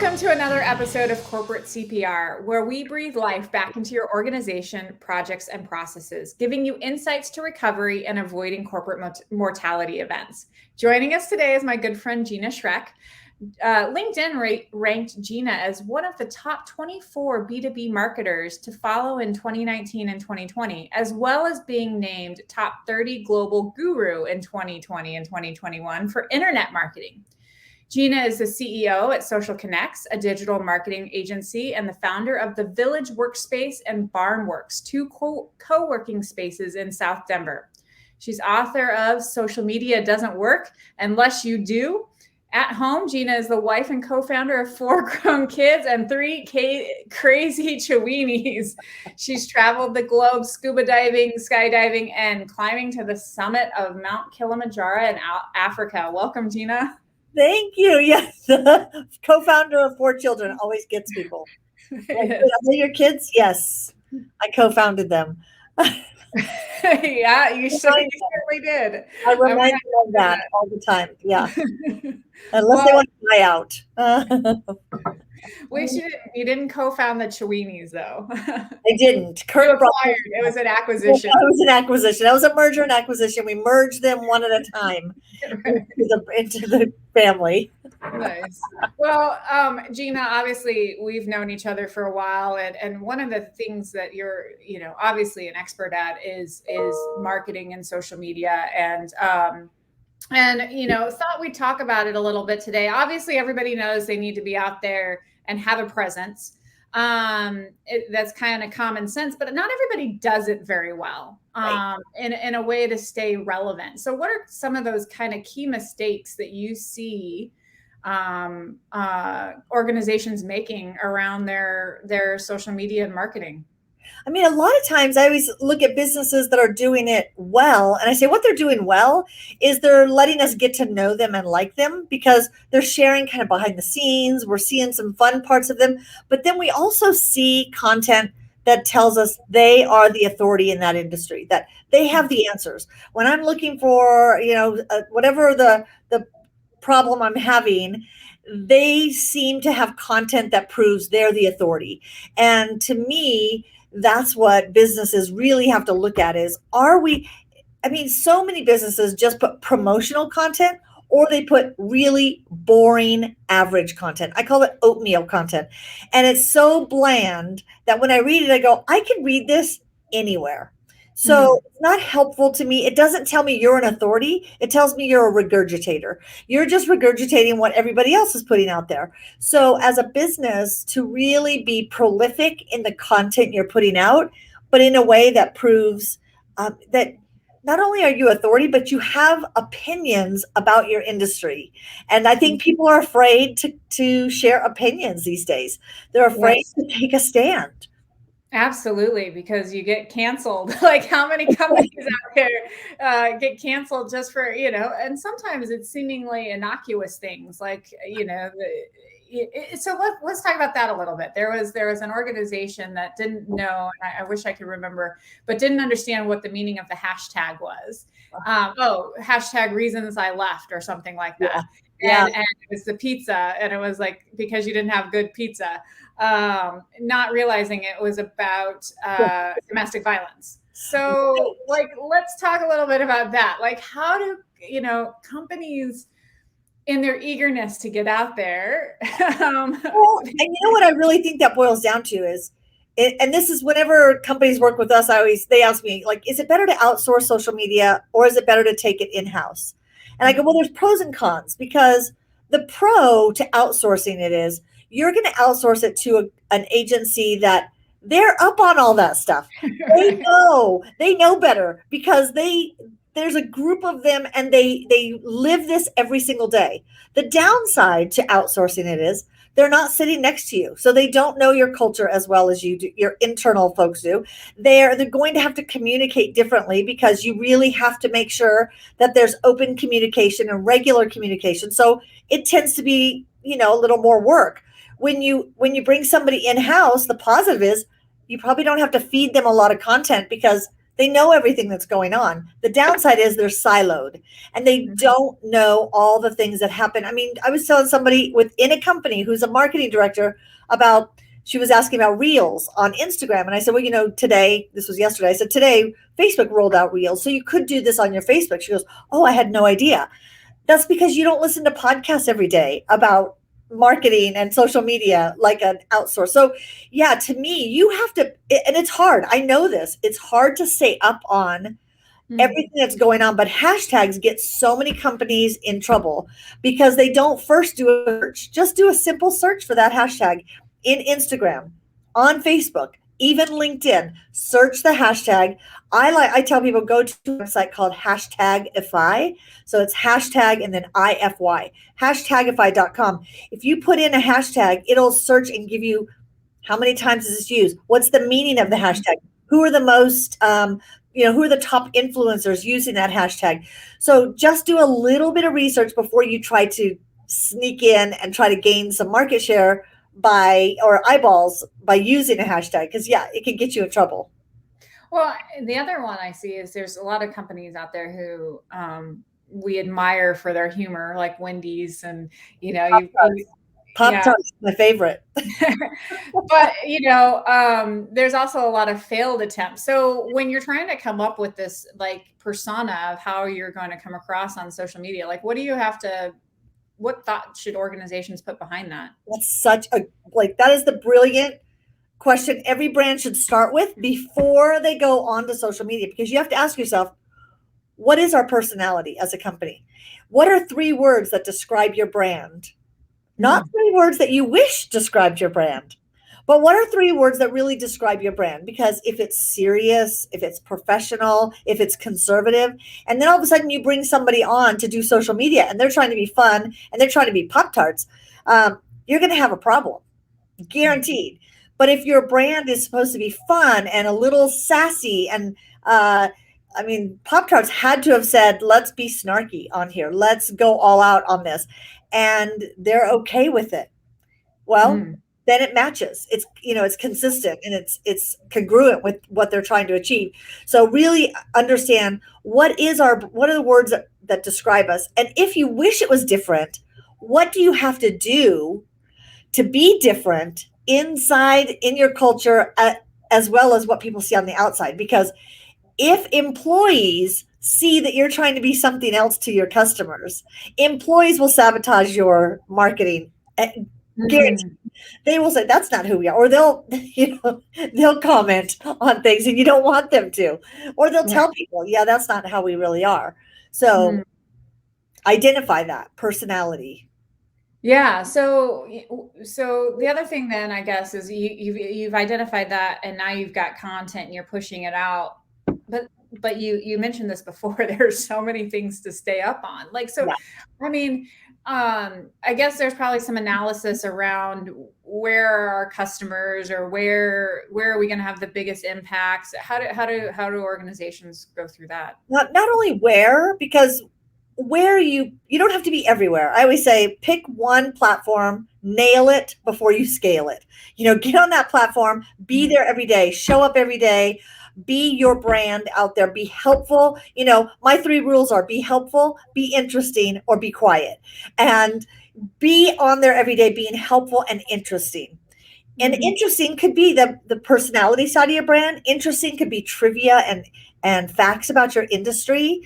Welcome to another episode of Corporate CPR, where we breathe life back into your organization, projects, and processes, giving you insights to recovery and avoiding corporate mortality events. Joining us today is my good friend, Gina Schreck. LinkedIn ranked Gina as one of the top 24 B2B marketers to follow in 2019 and 2020, as well as being named top 30 global guru in 2020 and 2021 for internet marketing. Gina is the CEO at Social Connects, a digital marketing agency, and the founder of the Village Workspace and Barnworks, two co-working spaces in South Denver. She's author of Social Media Doesn't Work Unless You Do. At home, Gina is the wife and co-founder of 4 grown kids and 3 crazy Chiweenies. She's traveled the globe scuba diving, skydiving, and climbing to the summit of Mount Kilimanjaro in Africa. Welcome, Gina. Thank you. Yes, the co-founder of 4 children always gets people. Like, are they your kids? Yes, I co-founded them. Yeah, you certainly did. I remind them of that all the time. Yeah, unless they want to buy out. You didn't co-found the Chiweenies, though. I didn't. It was an acquisition. It was an acquisition. That was a merger and acquisition. We merged them one at a time into the family. Nice. Well, Gina, obviously we've known each other for a while, and one of the things that you're, obviously an expert at is marketing and social media, and thought we'd talk about it a little bit today. Obviously, everybody knows they need to be out there and have a presence. That's kind of common sense, but not everybody does it very well in a way to stay relevant. So what are some of those kind of key mistakes that you see organizations making around their social media and marketing? I mean, a lot of times I always look at businesses that are doing it well, and I say what they're doing well is they're letting us get to know them and like them because they're sharing kind of behind the scenes. We're seeing some fun parts of them, but then we also see content that tells us they are the authority in that industry, that they have the answers. When I'm looking for, whatever the problem I'm having, they seem to have content that proves they're the authority. And to me, that's what businesses really have to look at is, so many businesses just put promotional content or they put really boring average content. I call it oatmeal content. And it's so bland that when I read it, I go, I can read this anywhere. So It's not helpful to me. It doesn't tell me you're an authority. It tells me you're a regurgitator. You're just regurgitating what everybody else is putting out there. So as a business, to really be prolific in the content you're putting out, but in a way that proves that not only are you authority, but you have opinions about your industry. And I think people are afraid to share opinions these days. They're afraid to take a stand. Absolutely, because you get canceled. Like how many companies out there get canceled just for, and sometimes it's seemingly innocuous things like, so let's talk about that a little bit. There was an organization that didn't know, and I wish I could remember, but didn't understand what the meaning of the hashtag was. Hashtag reasons I left or something like that. Yeah. And it was the pizza, and it was like, because you didn't have good pizza, not realizing it was about domestic violence. So let's talk a little bit about that. Like, how do, companies in their eagerness to get out there? And what I really think that boils down to is, and this is whenever companies work with us, they ask me, like, is it better to outsource social media or is it better to take it in-house? And I go, well, there's pros and cons, because the pro to outsourcing it is you're going to outsource it to an agency that they're up on all that stuff. They know better because there's a group of them and they live this every single day. The downside to outsourcing it is they're not sitting next to you. So they don't know your culture as well as you do, your internal folks do. They're going to have to communicate differently because you really have to make sure that there's open communication and regular communication. So it tends to be, a little more work. When you bring somebody in-house, the positive is you probably don't have to feed them a lot of content because They know everything that's going on. The downside is they're siloed and they Mhm. don't know all the things that happen. I mean, I was telling somebody within a company who's a marketing director about, she was asking about reels on Instagram. And I said, well, today, this was yesterday. I said, today, Facebook rolled out reels. So you could do this on your Facebook. She goes, oh, I had no idea. That's because you don't listen to podcasts every day about marketing and social media like an outsource. So, yeah, to me, you have to, and it's hard. I know this. It's hard to stay up on Mhm. everything that's going on, but hashtags get so many companies in trouble because they don't first do a search. Just do a simple search for that hashtag in Instagram, on Facebook, even LinkedIn. Search the hashtag. I tell people go to a website called hashtagify. So it's hashtag and then IFY, hashtagify.com. If you put in a hashtag, it'll search and give you how many times is this used? What's the meaning of the hashtag? Who are the most, who are the top influencers using that hashtag? So just do a little bit of research before you try to sneak in and try to gain some market share or eyeballs by using a hashtag. Because, yeah, it can get you in trouble. Well, the other one I see is there's a lot of companies out there who we admire for their humor, like Wendy's, and Pop yeah. Tarts, my favorite. But there's also a lot of failed attempts. So when you're trying to come up with this like persona of how you're going to come across on social media, like what thought should organizations put behind that? That's that is the brilliant question every brand should start with before they go on to social media, because you have to ask yourself, what is our personality as a company? What are 3 words that describe your brand? Not 3 words that you wish described your brand, but what are 3 words that really describe your brand? Because if it's serious, if it's professional, if it's conservative, and then all of a sudden you bring somebody on to do social media and they're trying to be fun and they're trying to be Pop-Tarts, you're going to have a problem, guaranteed. But if your brand is supposed to be fun and a little sassy and Pop Tarts had to have said, let's be snarky on here. Let's go all out on this. And they're okay with it. Well, Mm. then it matches. It's consistent and it's congruent with what they're trying to achieve. So really understand what are the words that describe us. And if you wish it was different, what do you have to do to be different inside in your culture, as well as what people see on the outside? Because if employees see that you're trying to be something else to your customers, employees will sabotage your marketing. Guaranteed. Mm. They will say that's not who we are, or they'll comment on things and you don't want them to, or they'll Yeah. tell people, yeah, that's not how we really are. So Mm. identify that personality. Yeah. So the other thing then I guess is you've identified that, and now you've got content and you're pushing it out. But you mentioned this before. There's so many things to stay up on. Like so, Yeah. I mean, I guess there's probably some analysis around where are our customers, or where are we going to have the biggest impacts. How do organizations go through that? Not only where, because where you don't have to be everywhere. I always say pick one platform, nail it before you scale it. Get on that platform, be there every day, show up every day, be your brand out there, be helpful. My 3 rules are: be helpful, be interesting, or be quiet. And be on there every day being helpful and interesting. And Mm-hmm. interesting could be the personality side of your brand. Interesting could be trivia and facts about your industry.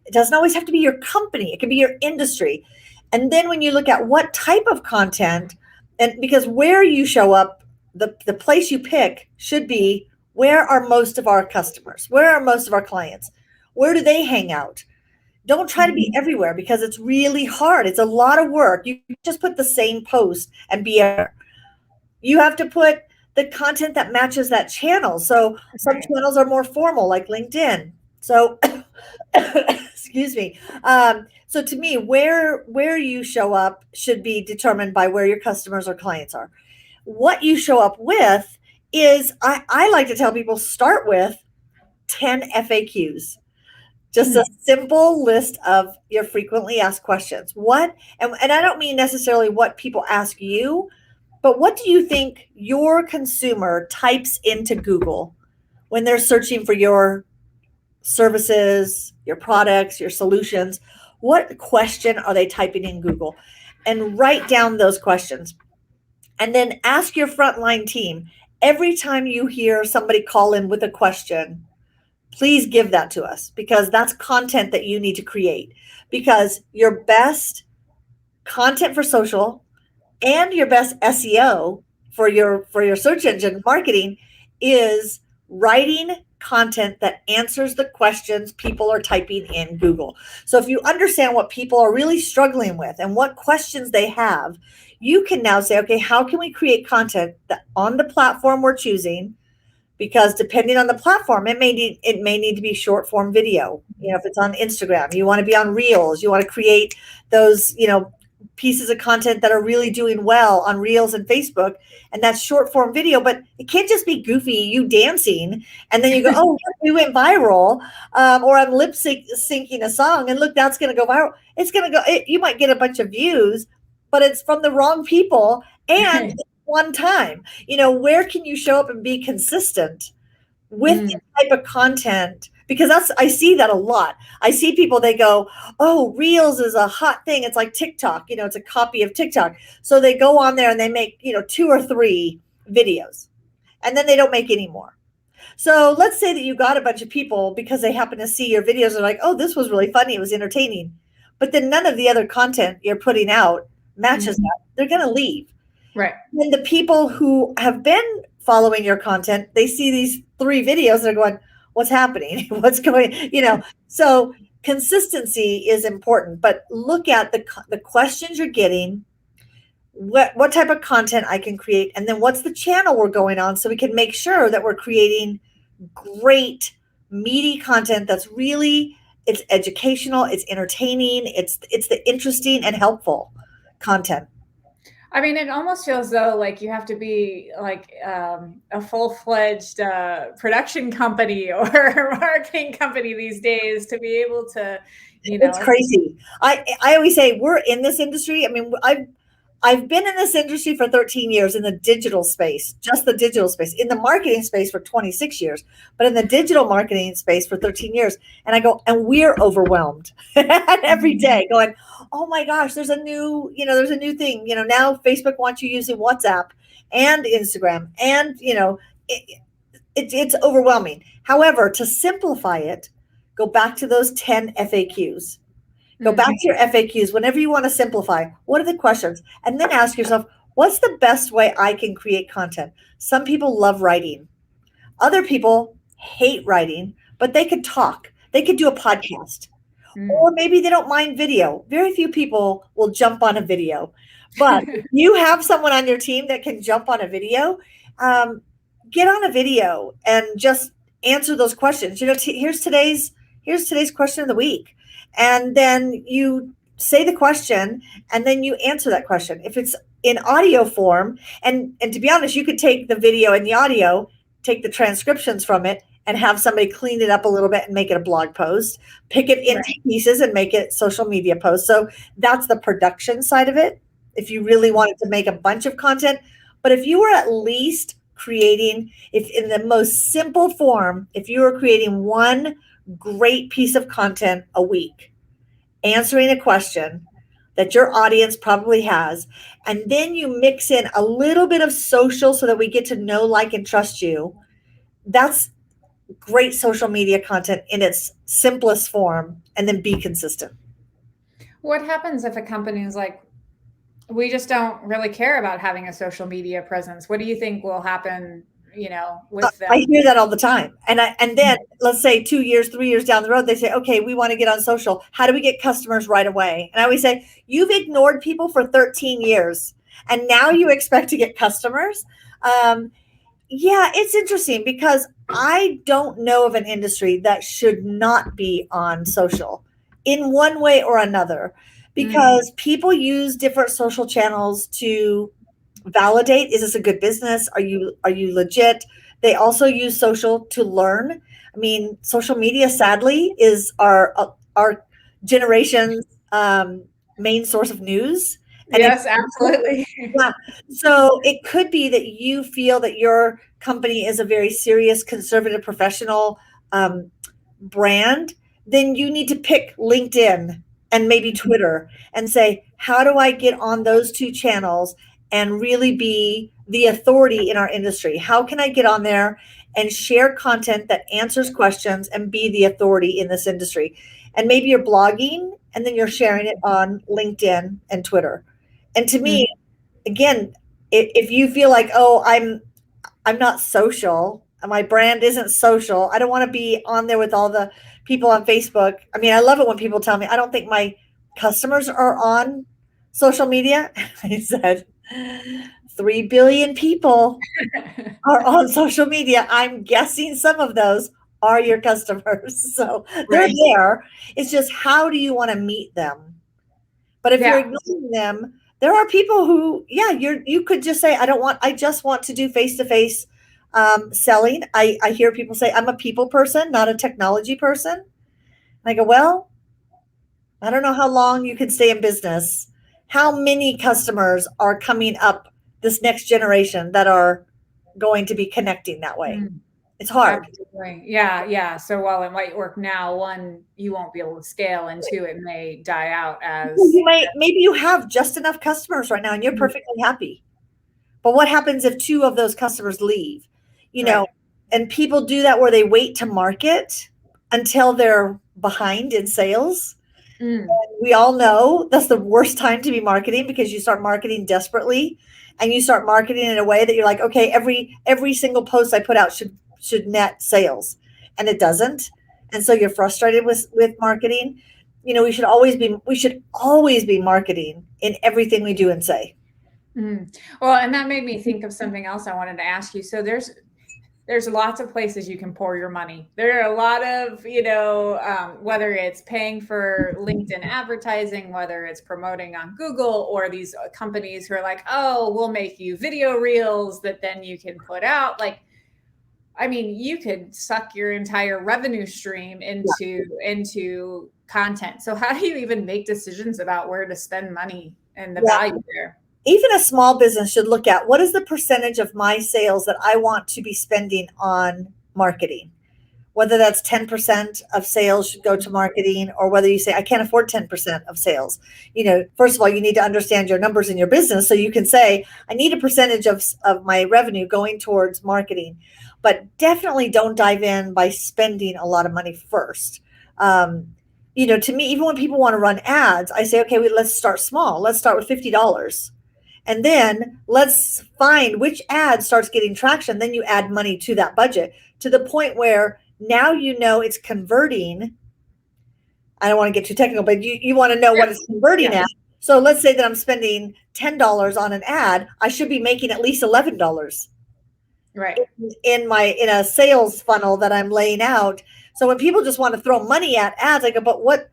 It doesn't always have to be your company. It can be your industry. And then when you look at what type of content, and because where you show up, the place you pick should be, where are most of our customers? Where are most of our clients? Where do they hang out? Don't try to be everywhere, because it's really hard. It's a lot of work. You just put the same post and be everywhere. You have to put the content that matches that channel. So some Right. channels are more formal, like LinkedIn. So excuse me. So to me, where you show up should be determined by where your customers or clients are. What you show up with is, I like to tell people, start with 10 FAQs. Just a Mm. simple list of your frequently asked questions. And I don't mean necessarily what people ask you, but what do you think your consumer types into Google when they're searching for your services, your products, your solutions. What question are they typing in Google? And write down those questions. And then ask your frontline team every time you hear somebody call in with a question, please give that to us, because that's content that you need to create. Because your best content for social and your best SEO for your search engine marketing is writing content that answers the questions people are typing in Google. So if you understand what people are really struggling with and what questions they have, you can now say, okay, how can we create content that on the platform we're choosing? Because depending on the platform, it may need to be short form video. If it's on Instagram, you want to be on Reels, you want to create those, pieces of content that are really doing well on Reels and Facebook, and that's short form video. But it can't just be goofy, you dancing, and then you go, oh, we went viral, or I'm syncing a song, and look, that's going to go viral. It's going to go. You might get a bunch of views, but it's from the wrong people, and it's one time. Where can you show up and be consistent with the type of content? Because I see that a lot. I see people, they go, oh, Reels is a hot thing. It's like TikTok, it's a copy of TikTok. So they go on there and they make, 2 or 3 videos, and then they don't make any more. So let's say that you got a bunch of people because they happen to see your videos and are like, oh, this was really funny, it was entertaining. But then none of the other content you're putting out matches that. They're going to leave. Right. And the people who have been following your content, they see these 3 videos and they're going, what's happening? What's going, so consistency is important, but look at the questions you're getting, what type of content I can create, and then what's the channel we're going on, so we can make sure that we're creating great, meaty content that's really, it's educational, it's entertaining, it's the interesting and helpful content. I mean, it almost feels though like you have to be like a full-fledged production company or marketing company these days to be able to, It's crazy. I always say we're in this industry. I mean, I've been in this industry for 13 years in the digital space, just the digital space, in the marketing space for 26 years, but in the digital marketing space for 13 years. And I go, and we're overwhelmed every day going, oh my gosh, there's a new thing, now Facebook wants you using WhatsApp and Instagram, and, it's overwhelming. However, to simplify it, go back to those 10 FAQs. Go back to your FAQs whenever you want to simplify. What are the questions? And then ask yourself, what's the best way I can create content? Some people love writing. Other people hate writing, but they could talk. They could do a podcast. Or maybe they don't mind video. Very few people will jump on a video. But if you have someone on your team that can jump on a video, get on a video and just answer those questions. Here's today's question of the week. And then you say the question, and then you answer that question. If it's in audio form, and to be honest, you could take the video and the audio, take the transcriptions from it, and have somebody clean it up a little bit and make it a blog post, pick it into pieces and make it social media posts. So that's the production side of it, if you really wanted to make a bunch of content. But if you were at least creating, if in the most simple form, if you were creating one great piece of content a week, answering a question that your audience probably has, and then you mix in a little bit of social so that we get to know, like, and trust you, that's great social media content in its simplest form. And then be consistent. What happens if a company is like, we just don't really care about having a social media presence? What do you think will happen, with them? I hear that all the time. And then let's say 2 years, 3 years down the road, they say, okay, we want to get on social. How do we get customers right away? And I always say, you've ignored people for 13 years and now you expect to get customers. Yeah, it's interesting, because I don't know of an industry that should not be on social in one way or another, because people use different social channels to validate, is this a good business? Are you legit? They also use social to learn. I mean, social media, sadly, is our generation's main source of news. And yes, absolutely. Yeah. So it could be that you feel that your company is a very serious, conservative, professional brand, then you need to pick LinkedIn and maybe Twitter and say, how do I get on those two channels and really be the authority in our industry? How can I get on there and share content that answers questions and be the authority in this industry? And maybe you're blogging and then you're sharing it on LinkedIn and Twitter. And to me, again, if you feel like, oh, I'm not social, my brand isn't social, I don't want to be on there with all the people on Facebook. I mean, I love it when people tell me, I don't think my customers are on social media. I said, 3 billion people are on social media. I'm guessing some of those are your customers. So they're Right. there. It's just, how do you want to meet them? But if you're Yeah. ignoring them, there are people who, yeah, you could just say, I just want to do face-to-face selling. I hear people say, I'm a people person, not a technology person. And I go, well, I don't know how long you can stay in business. How many customers are coming up this next generation that are going to be connecting that way? Mm. It's hard. Absolutely. Yeah, yeah. So while it might work now, one, you won't be able to scale, and two, it may die out as Maybe you have just enough customers right now and you're perfectly happy. But what happens if 2 of those customers leave? You know, right. and people do that where they wait to market until they're behind in sales. Mm. We all know that's the worst time to be marketing, because you start marketing desperately and you start marketing in a way that you're like, okay, every single post I put out should net sales, and it doesn't. And so you're frustrated with marketing. You know, we should always be marketing in everything we do and say. Well, and that made me think of something else I wanted to ask you. So there's lots of places you can pour your money. There are a lot of, whether it's paying for LinkedIn advertising, whether it's promoting on Google, or these companies who are like, oh, we'll make you video reels that then you can put out. Like, I mean, you could suck your entire revenue stream into content. So how do you even make decisions about where to spend money and the Yeah. value there? Even a small business should look at, what is the percentage of my sales that I want to be spending on marketing? Whether that's 10% of sales should go to marketing, or whether you say, I can't afford 10% of sales. First of all, you need to understand your numbers in your business so you can say, I need a percentage of my revenue going towards marketing. But definitely don't dive in by spending a lot of money first. To me, even when people want to run ads, I say, okay, let's start small. Let's start with $50. And then let's find which ad starts getting traction. Then you add money to that budget to the point where now it's converting. I don't want to get too technical, but you want to know what it's converting at. So let's say that I'm spending $10 on an ad. I should be making at least $11 Right. in a sales funnel that I'm laying out. So when people just want to throw money at ads, I go, but what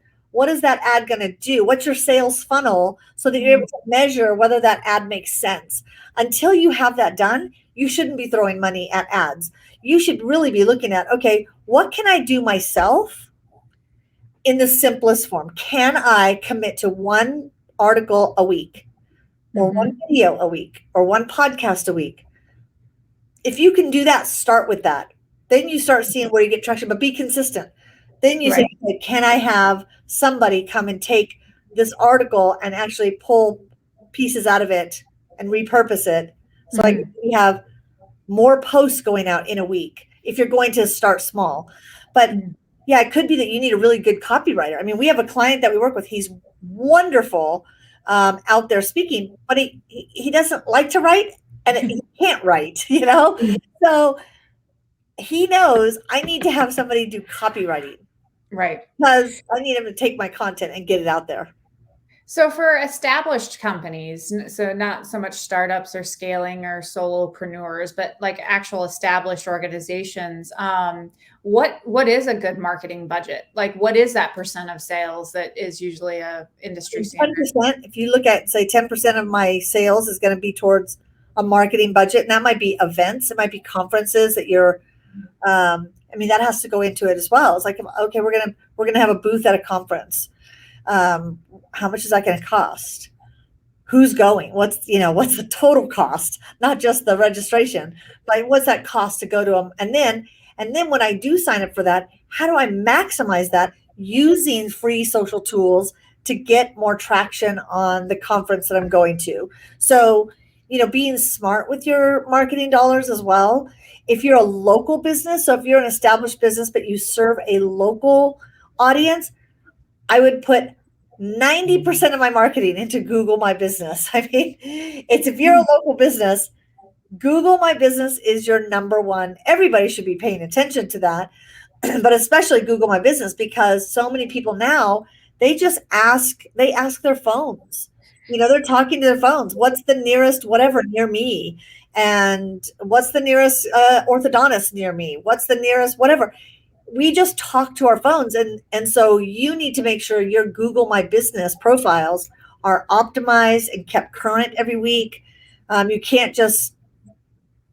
is that ad going to do? What's your sales funnel, so that you're able to measure whether that ad makes sense? Until you have that done, you shouldn't be throwing money at ads. You should really be looking at, okay, what can I do myself in the simplest form? Can I commit to one article a week, or one video a week, or one podcast a week? If you can do that, start with that. Then you start seeing where you get traction, but be consistent. Then you say, okay, can I have somebody come and take this article and actually pull pieces out of it and repurpose it, so we have more posts going out in a week, if you're going to start small. But yeah, it could be that you need a really good copywriter. I mean, we have a client that we work with. He's wonderful out there speaking, but he doesn't like to write, and he can't write, So he knows, I need to have somebody do copywriting. Right. Because I need him to take my content and get it out there. So for established companies, so not so much startups or scaling or solopreneurs, but like actual established organizations, what is a good marketing budget? Like, what is that percent of sales that is usually a industry standard? 10%. If you look at, say, 10% of my sales is going to be towards a marketing budget, and that might be events, it might be conferences that you're. That has to go into it as well. It's like, okay, we're gonna have a booth at a conference. How much is that going to cost? Who's going? What's the total cost? Not just the registration, but what's that cost to go to them? And then when I do sign up for that, how do I maximize that using free social tools to get more traction on the conference that I'm going to? So, being smart with your marketing dollars as well. If you're a local business, so if you're an established business, but you serve a local audience, I would put 90% of my marketing into Google My Business. I mean, it's if you're a local business, Google My Business is your number one. Everybody should be paying attention to that, but especially Google My Business, because so many people now, they ask their phones. They're talking to their phones. What's the nearest whatever near me? And what's the nearest orthodontist near me? What's the nearest whatever? We just talk to our phones, and so you need to make sure your Google My Business profiles are optimized and kept current every week. You can't just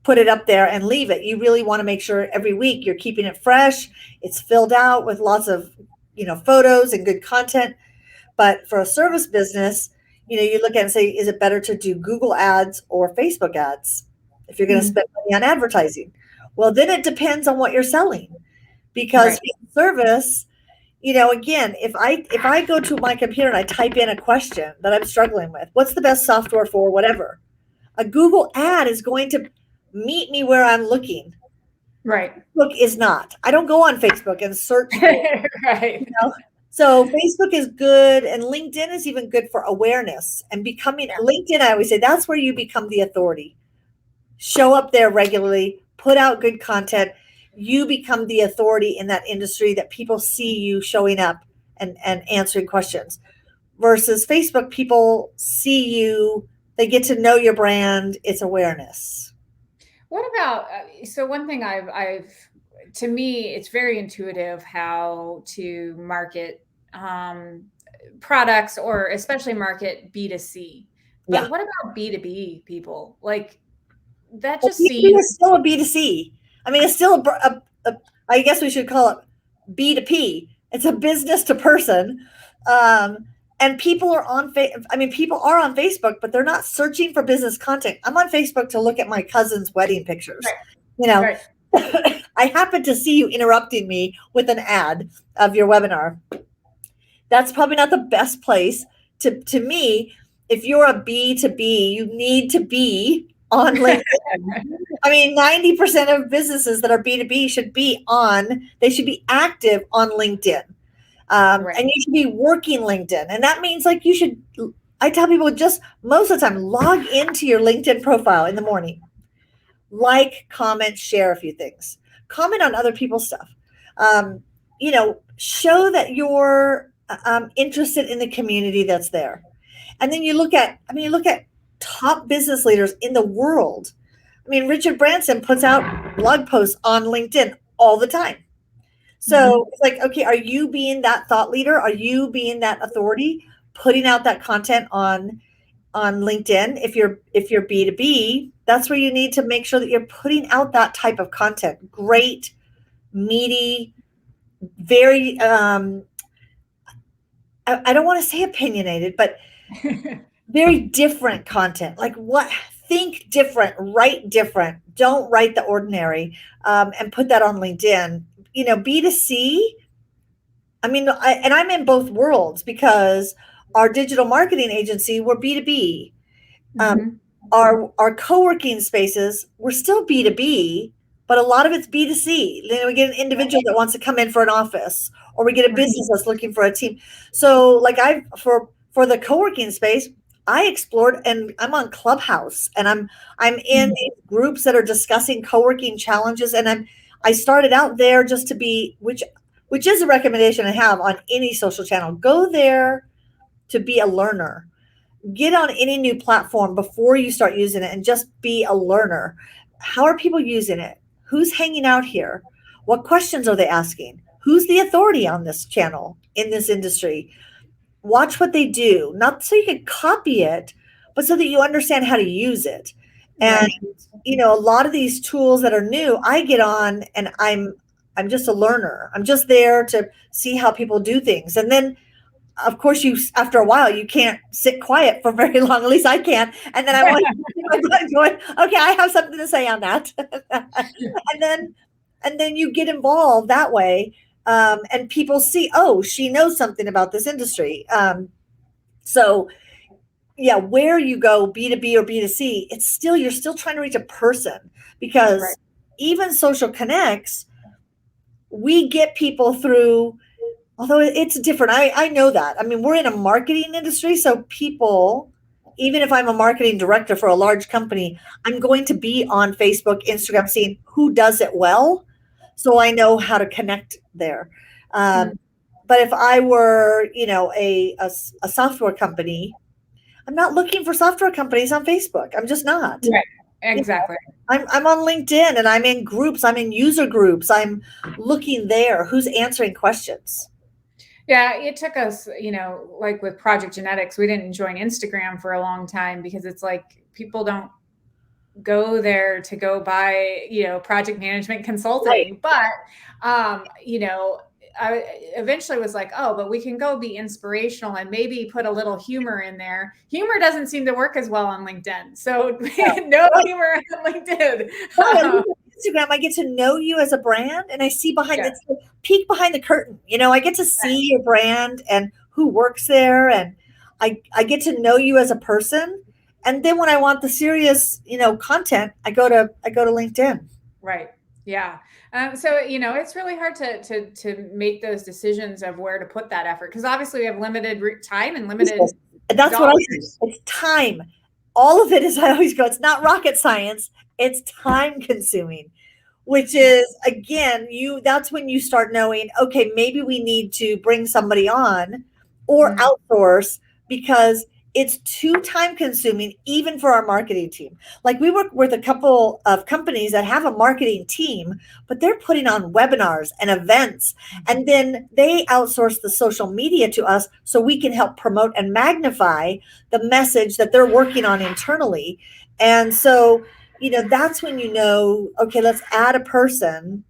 put it up there and leave it. You really want to make sure every week you're keeping it fresh. It's filled out with lots of, photos and good content. But for a service business, you look at it and say, is it better to do Google ads or Facebook ads if you're going to spend money on advertising? Well, then it depends on what you're selling, because in service, again, if I go to my computer and I type in a question that I'm struggling with, what's the best software for whatever? A Google ad is going to meet me where I'm looking. Right. Facebook is not. I don't go on Facebook and search for it. Right. So Facebook is good, and LinkedIn is even good for awareness and becoming LinkedIn. I always say that's where you become the authority. Show up there regularly, put out good content. You become the authority in that industry, that people see you showing up and answering questions. Versus Facebook, people see you, they get to know your brand. It's awareness. What about, so one thing I've to me, it's very intuitive how to market products, or especially market B2C. But what about B2B people? Like, that just seems... It's still a B2C. I mean, it's still I guess we should call it B2P. It's a business to person. And people are on people are on Facebook, but they're not searching for business content. I'm on Facebook to look at my cousin's wedding pictures. Right. I happen to see you interrupting me with an ad of your webinar. That's probably not the best place to me. If you're a B2B, you need to be on LinkedIn. I mean, 90% of businesses that are B2B should be active on LinkedIn. And you should be working LinkedIn. And that means I tell people, just most of the time, log into your LinkedIn profile in the morning. Like, comment, share a few things. Comment on other people's stuff. Show that you're interested in the community that's there. And then you look at top business leaders in the world. I mean, Richard Branson puts out blog posts on LinkedIn all the time. So it's like, okay, are you being that thought leader? Are you being that authority, putting out that content on LinkedIn? If you're B2B, that's where you need to make sure that you're putting out that type of content. Great, meaty, very, I don't want to say opinionated, but very different content. Like, think different, write different. Don't write the ordinary, and put that on LinkedIn. B2C, and I'm in both worlds, because our digital marketing agency, we're B2B. Our co-working spaces, we're still B2B, but a lot of it's B2C. We get an individual that wants to come in for an office, or we get a business that's looking for a team. So like for the co-working space, I explored, and I'm on Clubhouse, and I'm in these groups that are discussing co-working challenges, and I started out there just to be, which is a recommendation I have on any social channel. Go there to be a learner. Get on any new platform before you start using it, and just be a learner. How are people using it? Who's hanging out here? What questions are they asking? Who's the authority on this channel in this industry? Watch what they do, not so you can copy it, but so that you understand how to use it. And a lot of these tools that are new, I get on and I'm just a learner. I'm just there to see how people do things. And then, of course, after a while, you can't sit quiet for very long. At least I can't. And then I want to going, okay, I have something to say on that. and then you get involved that way. And people see, oh, she knows something about this industry. So yeah, where you go B2B or B2C, it's still, you're still trying to reach a person, Right. because even social connects, we get people through, although it's different. I know that. I mean, we're in a marketing industry, so people, even if I'm a marketing director for a large company, I'm going to be on Facebook, Instagram, seeing who does it well, so I know how to connect there. Um, Mm, but if I were, a software company, I'm not looking for software companies on Facebook. I'm just not. right. You know, Exactly. I'm on LinkedIn, and I'm in groups. I'm in user groups. I'm looking there. Who's answering questions? Yeah, it took us, like with Project Genetics, we didn't join Instagram for a long time because it's like people don't go there to go buy, project management Right. consulting. But, I eventually was like, oh, but we can go be inspirational and maybe put a little humor in there. Humor doesn't seem to work as well on LinkedIn. So no Right. humor on LinkedIn. Right. At least on Instagram, I get to know you as a brand, and I see behind, Yeah, it's the peek behind the curtain. I get to see your brand and who works there, and I get to know you as a person. And then when I want the serious, content, I go to LinkedIn. right. Yeah. So it's really hard to make those decisions of where to put that effort, because obviously we have limited time and Business. limited And that's what I say. dollars. It's time. All of it is, I always go, it's not rocket science. It's time consuming, which Yeah. is, again, that's when you start knowing, okay, maybe we need to bring somebody on or Mm, outsource, because it's too time consuming, even for our marketing team. Like, we work with a couple of companies that have a marketing team, but they're putting on webinars and events, and then they outsource the social media to us so we can help promote and magnify the message that they're working on internally. And so, that's when okay, let's add a person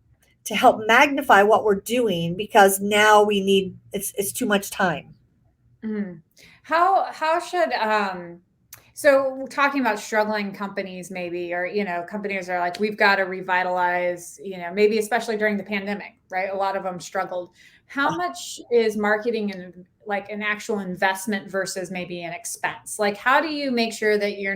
to help magnify what we're doing, because now it's too much time. mm. How should so talking about struggling companies, maybe, or companies are like, we've got to revitalize, maybe especially during the pandemic, right? A lot of them struggled. How much is marketing and like an actual investment versus maybe an expense? Like, how do you make sure that you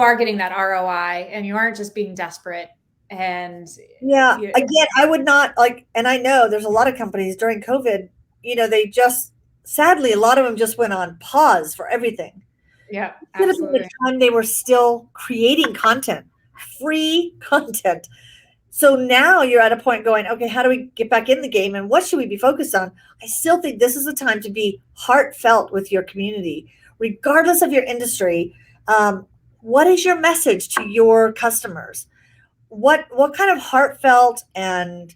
are getting that ROI and you aren't just being desperate and Yeah, you again, I would not like, and I know there's a lot of companies during COVID, they just, sadly, a lot of them just went on pause for everything. yeah, Could have been the absolutely. time they were still creating content, free content. So now you're at a point going, okay, how do we get back in the game, and what should we be focused on? I still think this is a time to be heartfelt with your community, regardless of your industry. What is your message to your customers? What kind of heartfelt and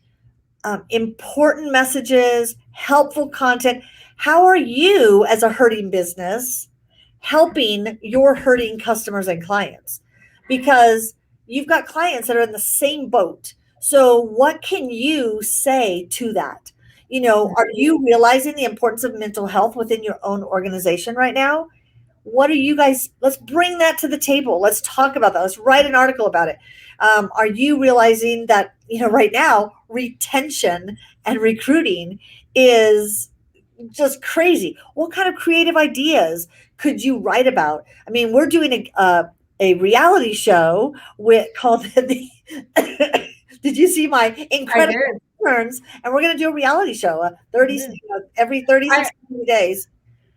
important messages, helpful content? How are you, as a hurting business, helping your hurting customers and clients? Because you've got clients that are in the same boat. So, what can you say to that? Are you realizing the importance of mental health within your own organization right now? What are you guys? Let's bring that to the table. Let's talk about that. Let's write an article about it. Are you realizing that, right now, retention and recruiting is just crazy? What kind of creative ideas could you write about? I mean, we're doing a reality show called the did you see my I incredible did. turns? And we're going to do a reality show, 30, every 30, I 60 days.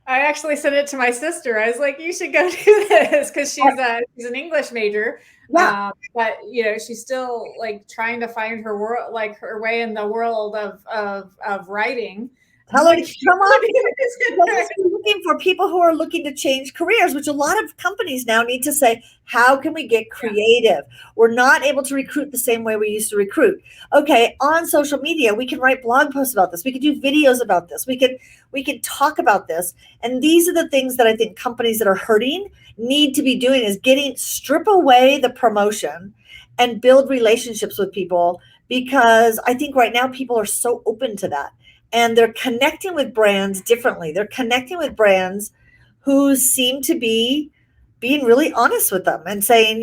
I actually sent it to my sister. I was like, "You should go do this," because she's an English major, Yeah, but she's still like trying to find her world, like her way in the world of writing. I'm tell her to like, come "Go on. do this." Because we're looking for people who are looking to change careers, which a lot of companies now need to say, how can we get Yeah, creative? We're not able to recruit the same way we used to recruit. Okay, on social media, we can write blog posts about this. We can do videos about this. We can talk about this. And these are the things that I think companies that are hurting need to be doing, is strip away the promotion and build relationships with people, because I think right now people are so open to that, and they're connecting with brands differently. They're connecting with brands who seem to be being really honest with them and saying,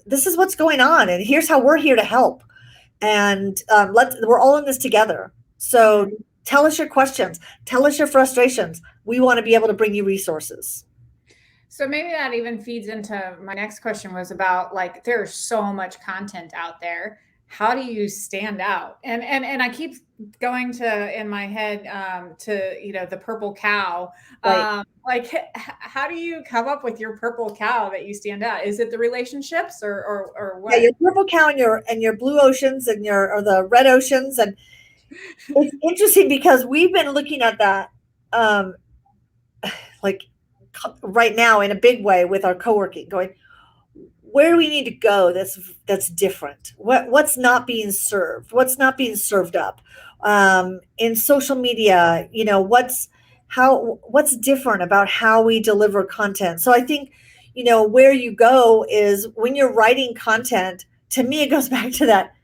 this is what's going on, and here's how we're here to help. And we're all in this together. So tell us your questions, tell us your frustrations. We want to be able to bring you resources. So maybe that even feeds into my next question, was about, like, there's so much content out there. How do you stand out? And I keep going to, in my head, to, the purple cow. Right. Like, how do you come up with your purple cow that you stand out? Is it the relationships, or Yeah, what? your purple cow and your blue oceans and or the red oceans. And it's interesting because we've been looking at that um like right now in a big way with our co-working, going, where do we need to go that's different? What's not being served? What's not being served up? In social media, what's different about how we deliver content? So I think, where you go is when you're writing content, to me, it goes back to that.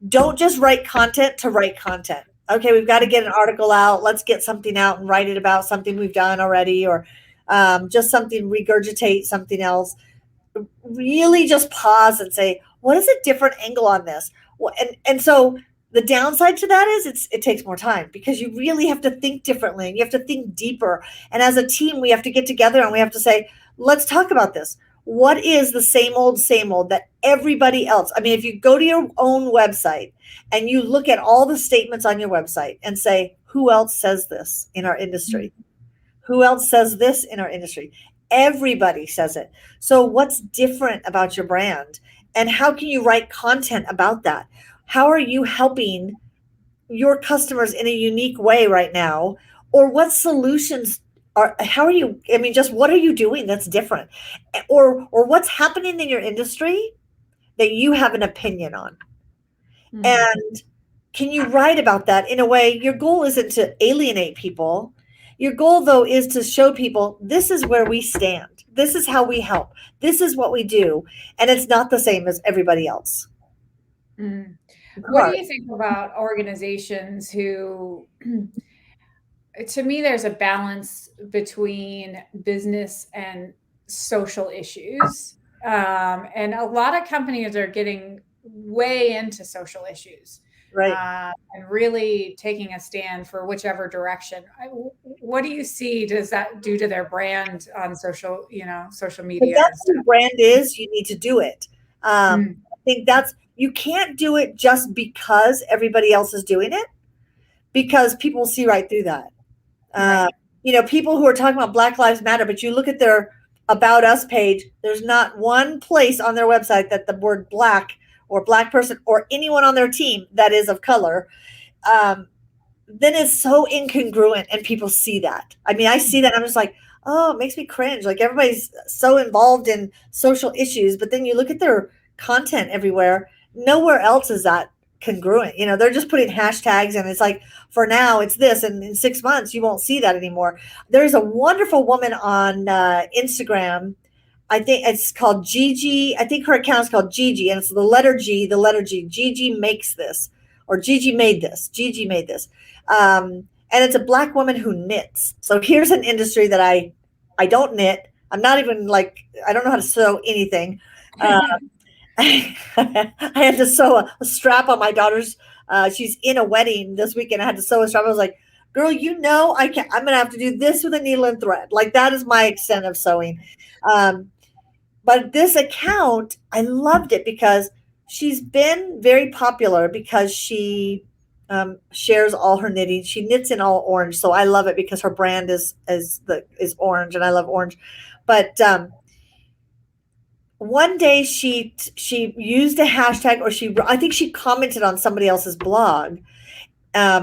Don't just write content to write content. Okay, we've got to get an article out. Let's get something out and write it about something we've done already, or just something, regurgitate something else. Really just pause and say, what is a different angle on this? And so the downside to that is it takes more time, because you really have to think differently and you have to think deeper. And as a team, we have to get together and we have to say, let's talk about this. What is the same old that everybody else? I mean, if you go to your own website and you look at all the statements on your website and say, who else says this in our industry? Who else says this in our industry? Everybody says it. So what's different about your brand? And how can you write content about that? How are you helping your customers in a unique way right now? Or what solutions how are you, I mean, just what are you doing that's different? Or what's happening in your industry that you have an opinion on? And can you write about that in a way? Your goal isn't to alienate people. Your goal, though, is to show people this is where we stand. This is how we help. This is what we do. And it's not the same as everybody else. What do you think about organizations who, to me, there's a balance between business and social issues. And a lot of companies are getting way into social issues, Right. and really taking a stand for whichever direction. What do you see does that do to their brand on social If media and that's what your stuff? brand is, you need to do it. I think you can't do it just because everybody else is doing it, because people see right through that. Uh, Right. People who are talking about Black Lives Matter, but you look at their About Us page, there's not one place on their website that the word black or black person or anyone on their team that is of color. Then it's so incongruent and people see that. I mean, I see that. I'm just like, oh, it makes me cringe. Like, everybody's so involved in social issues, but then you look at their content everywhere, nowhere else is that congruent. They're just putting hashtags and it's like, for now it's this, and in 6 months you won't see that anymore. There's a wonderful woman on Instagram. I think it's called Gigi. I think her account is called Gigi, and it's the letter G, the letter G. Gigi makes this, or Gigi made this. Gigi made this, and it's a Black woman who knits. So here's an industry that I don't knit. I'm not even like, I don't know how to sew anything. Uh, I had to sew a strap on my daughter's. She's in a wedding this weekend. I had to sew a strap. I was like, "Girl, I can't. I'm gonna have to do this with a needle and thread. Like, that is my extent of sewing." But this account, I loved it because she's been very popular because she shares all her knitting. She knits in all orange, so I love it because her brand is orange, and I love orange. But one day she used a hashtag, or I think she commented on somebody else's blog,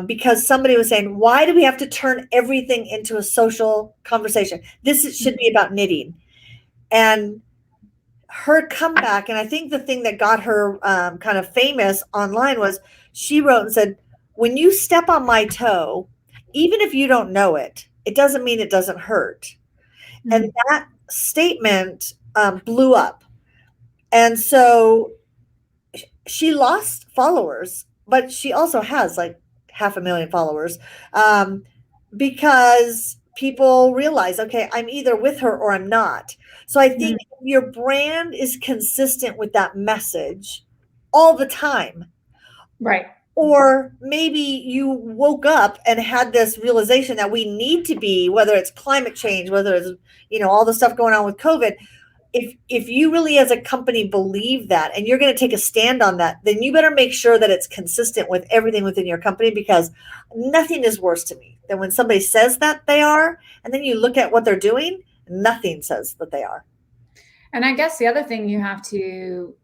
because somebody was saying, why do we have to turn everything into a social conversation? This should be about knitting. And her comeback, and I think the thing that got her kind of famous online, was she wrote and said, when you step on my toe, even if you don't know it, it doesn't mean it doesn't hurt. And that statement blew up. And so she lost followers, but she also has like 500,000 followers, because people realize, okay, I'm either with her or I'm not. So I think your brand is consistent with that message all the time. Right. Or maybe you woke up and had this realization that we need to be, whether it's climate change, whether it's, all the stuff going on with COVID. If you really as a company believe that and you're going to take a stand on that, then you better make sure that it's consistent with everything within your company, because nothing is worse to me than when somebody says that they are, and then you look at what they're doing, nothing says that they are. And I guess the other thing you have to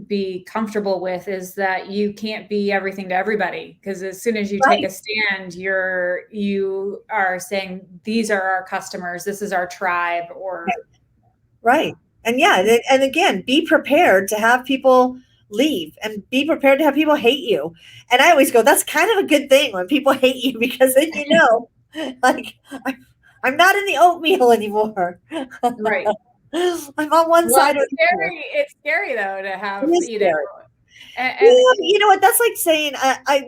be comfortable with is that you can't be everything to everybody, because as soon as you take Right. a stand, you are saying these are our customers, this is our tribe, or Right. And yeah, and again, be prepared to have people leave and be prepared to have people hate you. And I always go, that's kind of a good thing when people hate you, because then like I'm not in the oatmeal anymore. right. I'm on one Well, side or it's the other. scary. It's scary though to It have, is scary. and Yeah, you know what? That's like saying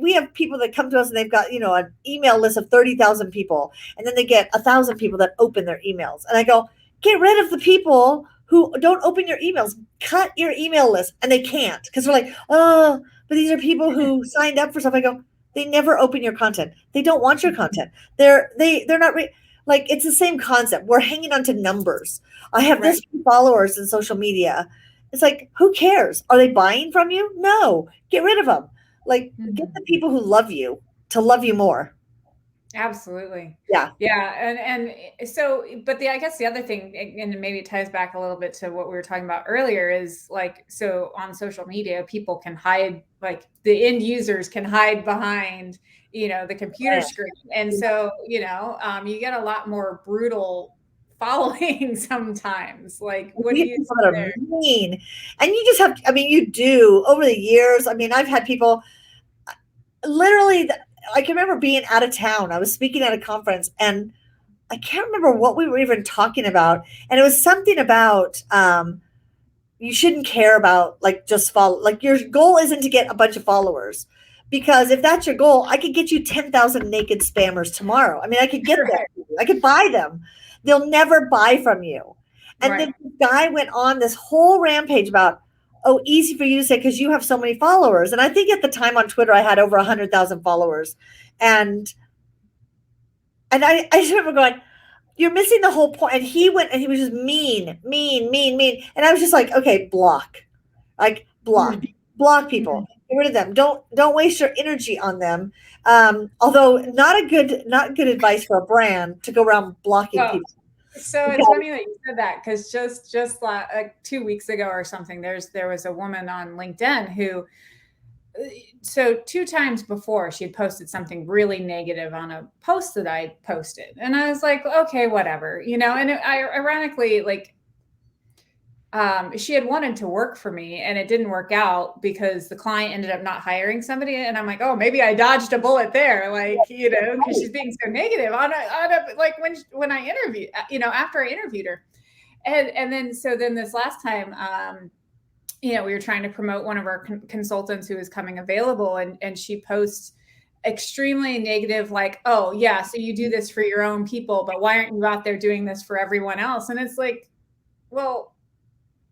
we have people that come to us and they've got an email list of 30,000 people, and then they get 1,000 people that open their emails, and I go, get rid of the people who don't open your emails, cut your email list, and they can't because they're like, oh, but these are people who signed up for stuff. I go, they never open your content. They don't want your content. They're not like it's the same concept. We're hanging on to numbers. I have right. this many followers in social media. It's like, who cares? Are they buying from you? No, get rid of them. Like, get Mhm. the people who love you to love you more. Absolutely. Yeah. Yeah, and so, but I guess the other thing, and maybe it ties back a little bit to what we were talking about earlier, is like, so on social media, people can hide, like the end users can hide behind, the computer Yeah. screen. And so, you get a lot more brutal following sometimes. Like, what do We have you people see that are there? mean, and you just have. I mean, you do over the years. I mean, I've had people literally. I can remember being out of town. I was speaking at a conference, and I can't remember what we were even talking about. And it was something about you shouldn't care about like just follow. Like your goal isn't to get a bunch of followers, because if that's your goal, I could get you 10,000 naked spammers tomorrow. I mean, I could get them. Right. I could buy them. They'll never buy from you. And Right. then the guy went on this whole rampage about, oh, easy for you to say because you have so many followers. And I think at the time on Twitter, I had over 100,000 followers. And I just remember going, you're missing the whole point. And he went and he was just mean, mean, mean, mean. And I was just like, okay, block. Like block. Mhm. Block Mhm. people. Get rid of them. Don't waste your energy on them. Although not good advice for a brand to go around blocking Well, people. so it's Because funny that you said that, because just like 2 weeks ago or something, there was a woman on LinkedIn who, so 2 times before, she had posted something really negative on a post that I posted, and I was like, okay, whatever, And ironically, like, she had wanted to work for me, and it didn't work out because the client ended up not hiring somebody. And I'm like, oh, maybe I dodged a bullet there, like, because she's being so negative like when I interviewed, after I interviewed her. And then, so then this last time, we were trying to promote one of our consultants who was coming available, and she posts extremely negative, like, oh yeah, so you do this for your own people, but why aren't you out there doing this for everyone else? And it's like, well,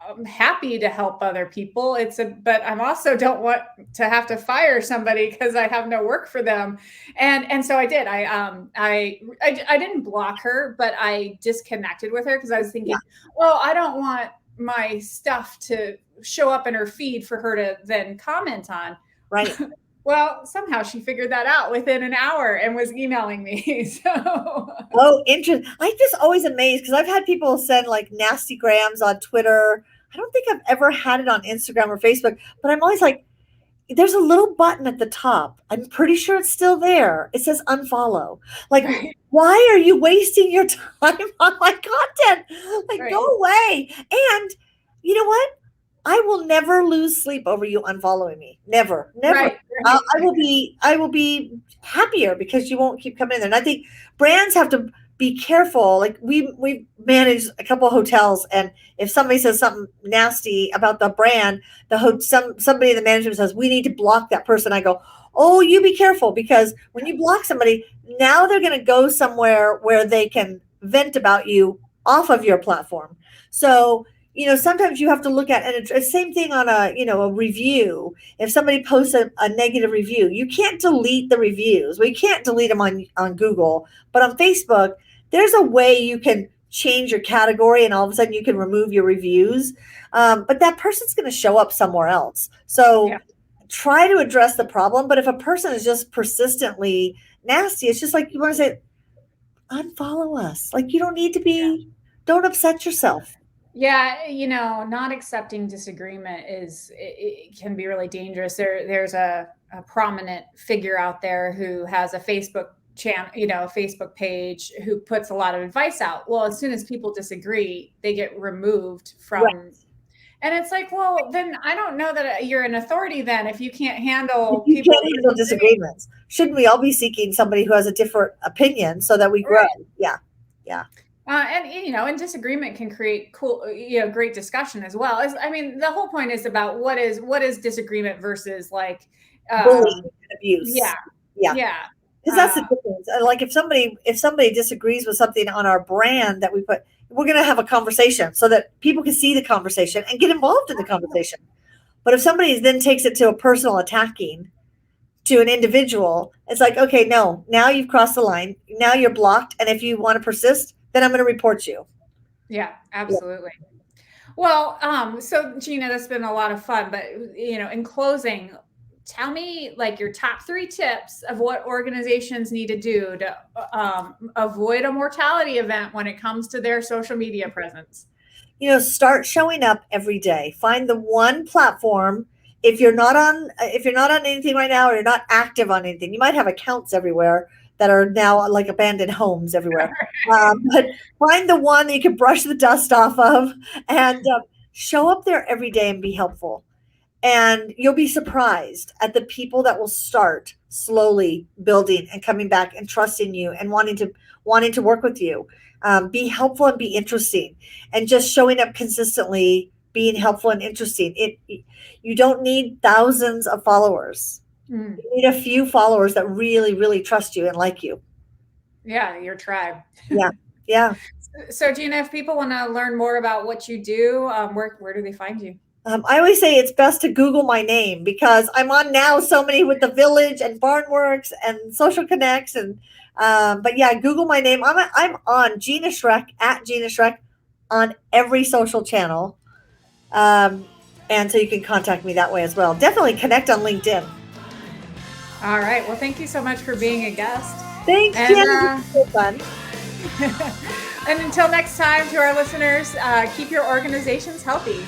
I'm happy to help other people. But I'm also don't want to have to fire somebody because I have no work for them. And so I did. I didn't block her, but I disconnected with her because I was yeah, thinking, well, I don't want my stuff to show up in her feed for her to then comment on. right. Well, somehow she figured that out within an hour and was emailing me. So Oh, interesting. I'm just always amazed because I've had people send like nasty grams on Twitter. I don't think I've ever had it on Instagram or Facebook, but I'm always like, there's a little button at the top. I'm pretty sure it's still there. It says unfollow. Like, right, why are you wasting your time on my content? Like, go right, away. And you know what? I will never lose sleep over you unfollowing me. Never, never. right, right. I will be happier because you won't keep coming in there. And I think brands have to be careful. Like we manage a couple of hotels, and if somebody says something nasty about the brand, somebody in the management says we need to block that person. I go, oh, you be careful, because when you block somebody, now they're going to go somewhere where they can vent about you off of your platform. So sometimes you have to look at, and it's same thing on a review. If somebody posts a negative review, you can't delete the reviews. We can't delete them on Google, but on Facebook, there's a way you can change your category, and all of a sudden you can remove your reviews. But that person's going to show up somewhere else. So Yeah. try to address the problem. But if a person is just persistently nasty, it's just like you want to say, unfollow us. Like, you don't need to be. Don't upset yourself. Yeah, not accepting disagreement it can be really dangerous. There's a prominent figure out there who has a Facebook channel, a Facebook page, who puts a lot of advice out. Well, as soon as people disagree, they get removed Right. from. And it's like, well, then I don't know that you're an authority then if you can't handle You people can't handle disagreeing. disagreements. Shouldn't we all be seeking somebody who has a different opinion so that we grow? Right. Yeah. Yeah. And disagreement can create cool, great discussion as well. I mean, the whole point is about what is disagreement versus like, Bullying and yeah, abuse. Yeah. yeah, Because that's the difference. Like, if somebody disagrees with something on our brand that we put, we're going to have a conversation so that people can see the conversation and get involved in the conversation. But if somebody then takes it to a personal attacking to an individual, it's like, okay, no, now you've crossed the line. Now you're blocked. And if you want to persist, then I'm going to report you. yeah, absolutely. Well, so Gina, that's been a lot of fun, but in closing, tell me like your top 3 tips of what organizations need to do to avoid a mortality event when it comes to their social media presence. Start showing up every day. Find the one platform. If you're not on anything right now, or you're not active on anything, you might have accounts everywhere that are now like abandoned homes everywhere. But find the one that you can brush the dust off of, and show up there every day and be helpful. And you'll be surprised at the people that will start slowly building and coming back and trusting you and wanting to work with you. Be helpful and be interesting, and just showing up consistently, being helpful and interesting. You don't need thousands of followers. Mm. You need a few followers that really, really trust you and like you. Yeah, your tribe. Yeah. Yeah. So Gina, if people want to learn more about what you do, where do they find you? I always say it's best to Google my name, because I'm on now so many with the Village and Barnworks and Social Connects, and but yeah, Google my name. I'm on Gina Schreck, at Gina Schreck, on every social channel, and so you can contact me that way as well. Definitely connect on LinkedIn. All right. Well, thank you so much for being a guest. Thanks, And, Jen. This was so fun. And until next time, to our listeners, keep your organizations healthy.